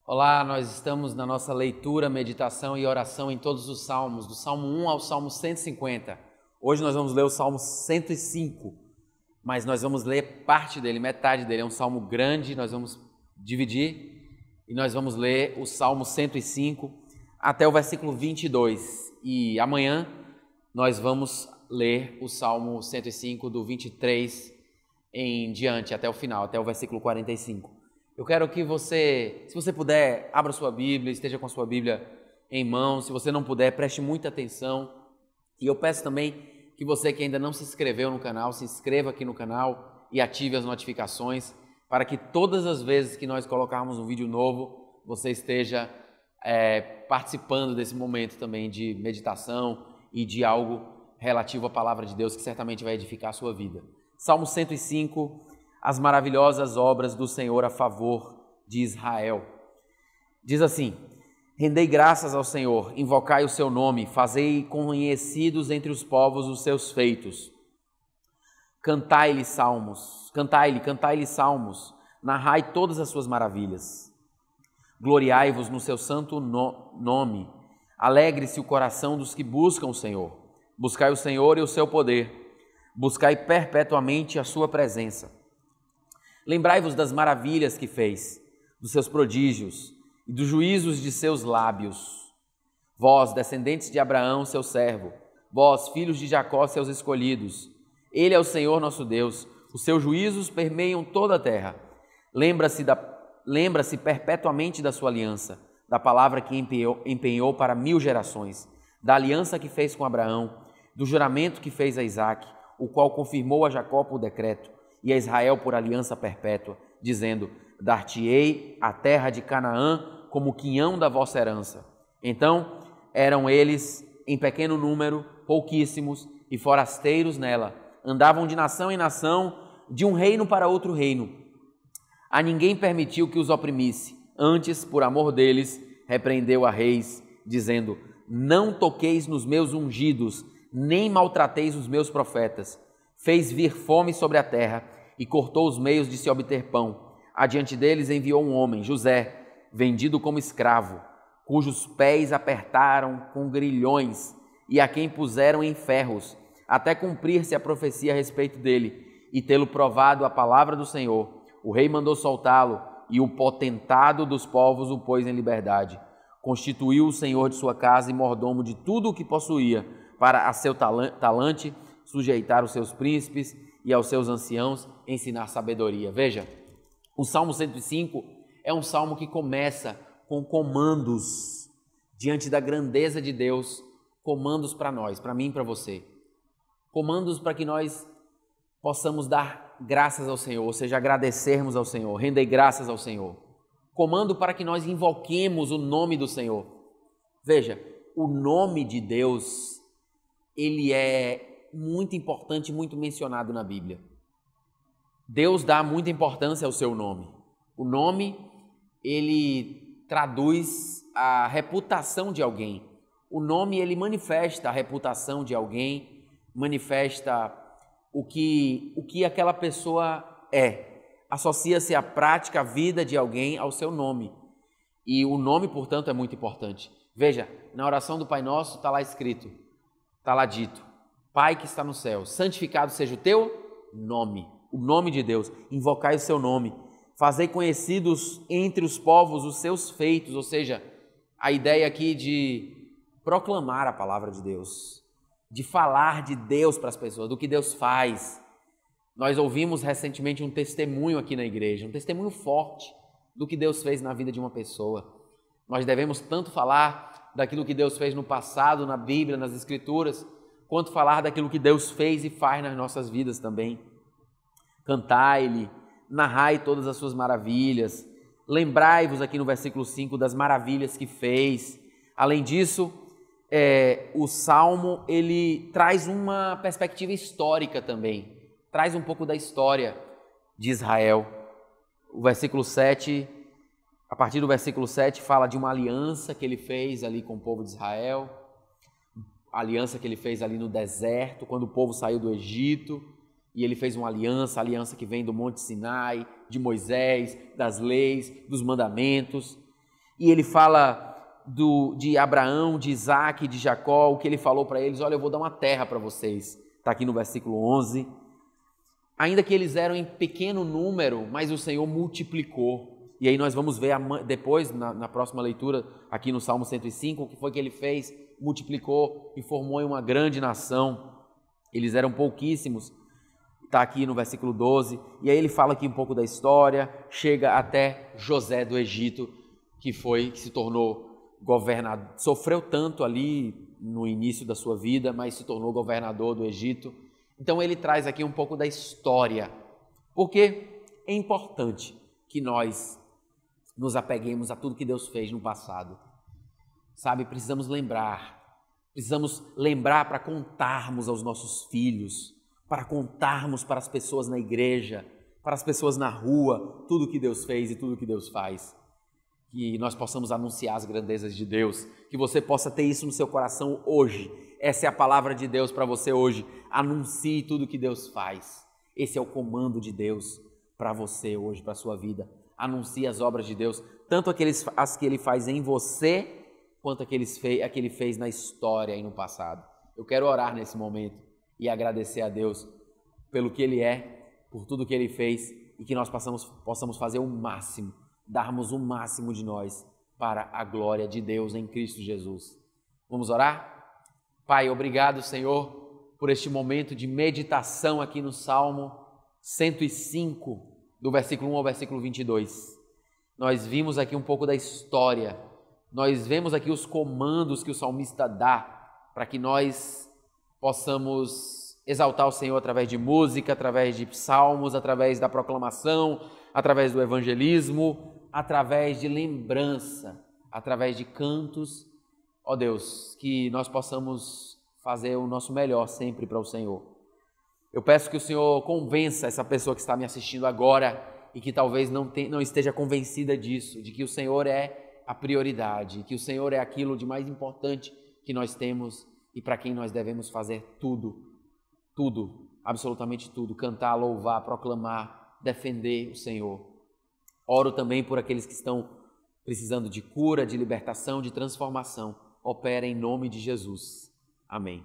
Olá, nós estamos na nossa leitura, meditação e oração em todos os salmos, do Salmo 1 ao Salmo 150. Hoje nós vamos ler o Salmo 105, mas nós vamos ler parte dele, metade dele. É um salmo grande, nós vamos dividir e nós vamos ler o Salmo 105 até o versículo 22. E amanhã nós vamos ler o Salmo 105 do 23 em diante, até o final, até o versículo 45. Eu quero que você, se você puder, abra sua Bíblia, esteja com a sua Bíblia em mãos. Se você não puder, preste muita atenção. E eu peço também que você que ainda não se inscreveu no canal, se inscreva aqui no canal e ative as notificações para que todas as vezes que nós colocarmos um vídeo novo, você esteja participando desse momento também de meditação e de algo relativo à palavra de Deus que certamente vai edificar a sua vida. Salmo 105, as maravilhosas obras do Senhor a favor de Israel. Diz assim: rendei graças ao Senhor, invocai o seu nome, fazei conhecidos entre os povos os seus feitos. Cantai-lhe salmos, cantai-lhe salmos, narrai todas as suas maravilhas. Gloriai-vos no seu santo nome, alegre-se o coração dos que buscam o Senhor. Buscai o Senhor e o seu poder, buscai perpetuamente a sua presença. Lembrai-vos das maravilhas que fez, dos seus prodígios e dos juízos de seus lábios. Vós, descendentes de Abraão, seu servo, vós, filhos de Jacó, seus escolhidos. Ele é o Senhor nosso Deus, os seus juízos permeiam toda a terra. Lembra-se perpetuamente da sua aliança, da palavra que empenhou para 1000 gerações, da aliança que fez com Abraão, do juramento que fez a Isaque, o qual confirmou a Jacó por decreto, e a Israel por aliança perpétua, dizendo: dar-te-ei a terra de Canaã como quinhão da vossa herança. Então eram eles em pequeno número, pouquíssimos e forasteiros nela, andavam de nação em nação, de um reino para outro reino. A ninguém permitiu que os oprimisse, antes, por amor deles, repreendeu a reis, dizendo: não toqueis nos meus ungidos, nem maltrateis os meus profetas. Fez vir fome sobre a terra e cortou os meios de se obter pão. Adiante deles enviou um homem, José, vendido como escravo, cujos pés apertaram com grilhões e a quem puseram em ferros, até cumprir-se a profecia a respeito dele e tê-lo provado a palavra do Senhor. O rei mandou soltá-lo e o potentado dos povos o pôs em liberdade. Constituiu o Senhor de sua casa e mordomo de tudo o que possuía, para a seu talante sujeitar os seus príncipes e aos seus anciãos ensinar sabedoria. Veja, o Salmo 105 é um salmo que começa com comandos diante da grandeza de Deus, comandos para nós, para mim e para você. Comandos para que nós possamos dar graças ao Senhor, ou seja, agradecermos ao Senhor, render graças ao Senhor. Comando para que nós invoquemos o nome do Senhor. Veja, o nome de Deus, ele é muito importante, muito mencionado na Bíblia. Deus dá muita importância ao seu nome. O nome, ele traduz a reputação de alguém. O nome, ele manifesta a reputação de alguém, manifesta o que aquela pessoa é. Associa-se a prática, a vida de alguém ao seu nome. E o nome, portanto, é muito importante. Veja, na oração do Pai Nosso está lá escrito, está lá dito: Pai que está no céu, santificado seja o teu nome, o nome de Deus. Invocai o seu nome, fazei conhecidos entre os povos os seus feitos, ou seja, a ideia aqui de proclamar a palavra de Deus, de falar de Deus para as pessoas, do que Deus faz. Nós ouvimos recentemente um testemunho aqui na igreja, um testemunho forte do que Deus fez na vida de uma pessoa. Nós devemos tanto falar daquilo que Deus fez no passado, na Bíblia, nas Escrituras, quanto falar daquilo que Deus fez e faz nas nossas vidas também. Cantai-lhe, narrai todas as suas maravilhas, lembrai-vos aqui no versículo 5 das maravilhas que fez. Além disso, o Salmo, ele traz uma perspectiva histórica também, traz um pouco da história de Israel. O versículo 7, a partir do versículo 7, fala de uma aliança que ele fez ali com o povo de Israel, a aliança que ele fez ali no deserto, quando o povo saiu do Egito, e ele fez uma aliança, a aliança que vem do Monte Sinai, de Moisés, das leis, dos mandamentos. e ele fala de Abraão, de Isaac, de Jacó, o que ele falou para eles: olha, eu vou dar uma terra para vocês. Está aqui no versículo 11. Ainda que eles eram em pequeno número, mas o Senhor multiplicou. E aí nós vamos ver depois, na próxima leitura, aqui no Salmo 105, o que foi que ele fez: multiplicou e formou em uma grande nação. Eles eram pouquíssimos, está aqui no versículo 12. E aí ele fala aqui um pouco da história, chega até José do Egito, que se tornou governador, sofreu tanto ali no início da sua vida, mas se tornou governador do Egito. Então ele traz aqui um pouco da história, porque é importante que nós nos apeguemos a tudo que Deus fez no passado. Sabe, precisamos lembrar para contarmos aos nossos filhos, para contarmos para as pessoas na igreja, para as pessoas na rua, tudo que Deus fez e tudo que Deus faz. Que nós possamos anunciar as grandezas de Deus, que você possa ter isso no seu coração hoje. Essa é a palavra de Deus para você hoje. Anuncie tudo que Deus faz. Esse é o comando de Deus para você hoje, para a sua vida. Anuncie as obras de Deus, tanto as que Ele faz em você, quanto a que Ele fez na história e no passado. Eu quero orar nesse momento e agradecer a Deus pelo que Ele é, por tudo que Ele fez, e que nós possamos fazer o máximo, darmos o máximo de nós para a glória de Deus em Cristo Jesus. Vamos orar? Pai, obrigado, Senhor, por este momento de meditação aqui no Salmo 105, do versículo 1 ao versículo 22. Nós vimos aqui um pouco da história, nós vemos aqui os comandos que o salmista dá para que nós possamos exaltar o Senhor através de música, através de salmos, através da proclamação, através do evangelismo, através de lembrança, através de cantos. Ó Deus, que nós possamos fazer o nosso melhor sempre para o Senhor. Eu peço que o Senhor convença essa pessoa que está me assistindo agora e que talvez não esteja convencida disso, de que o Senhor é a prioridade, que o Senhor é aquilo de mais importante que nós temos e para quem nós devemos fazer tudo, absolutamente tudo, cantar, louvar, proclamar, defender o Senhor. Oro também por aqueles que estão precisando de cura, de libertação, de transformação. Opera em nome de Jesus. Amém.